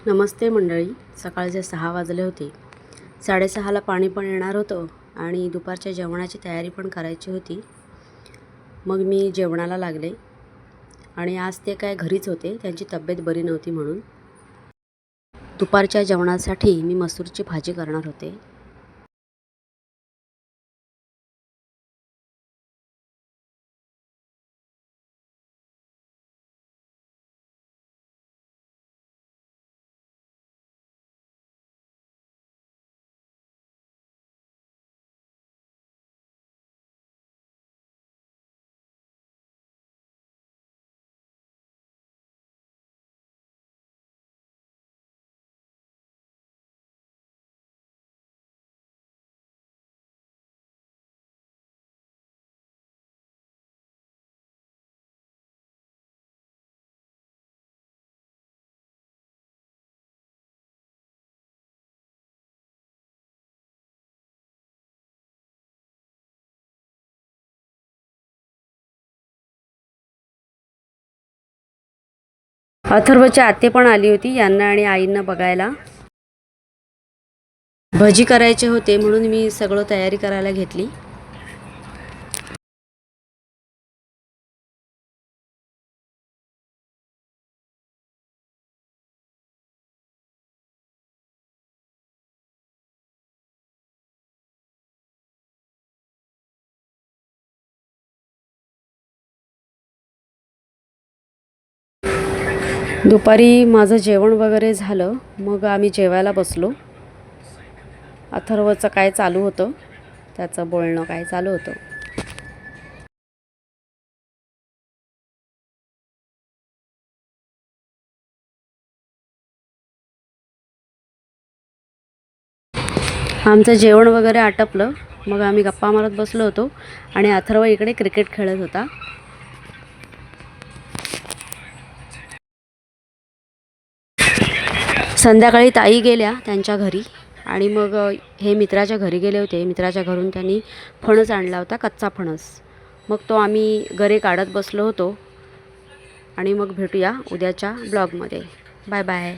नमस्ते मंडळी. सकाळचे 6 वाजले होते. 6:30ला पाणी पण येणार होतं आणि दुपारच्या जेवणाची तयारी पण करायची होती. मग मी जेवणाला लागले आणि आज ते काय घरीच होते, त्यांची तब्येत बरी नव्हती म्हणून. दुपारच्या जेवणासाठी मी मसूरची भाजी करणार होते. अथर्वची आत्या पण आली होती यांना आणि आईंना बघायला. भजी करायचे होते म्हणून मी सगळं तयारी करायला घेतली. दुपारी माझं जेवण वगैरे झालं, मग आम्ही जेवायला बसलो. अथर्वचं काय चालू होतं, त्याचं बोलणं काय चालू होतं. आमचं जेवण वगैरे आटपलं, मग आम्ही गप्पा मारत बसलो होतो आणि अथर्व इकडे क्रिकेट खेळत होता. संध्याकाळी ताई गेल्या त्यांच्या घरी आणि मग हे मित्राच्या घरी गेले होते. मित्राच्या घरून त्यांनी फणस आणला होता, कच्चा फणस. मग तो आम्ही गरे काढत बसलो होतो आणि मग भेटूया उद्याच्या ब्लॉगमध्ये. Bye bye.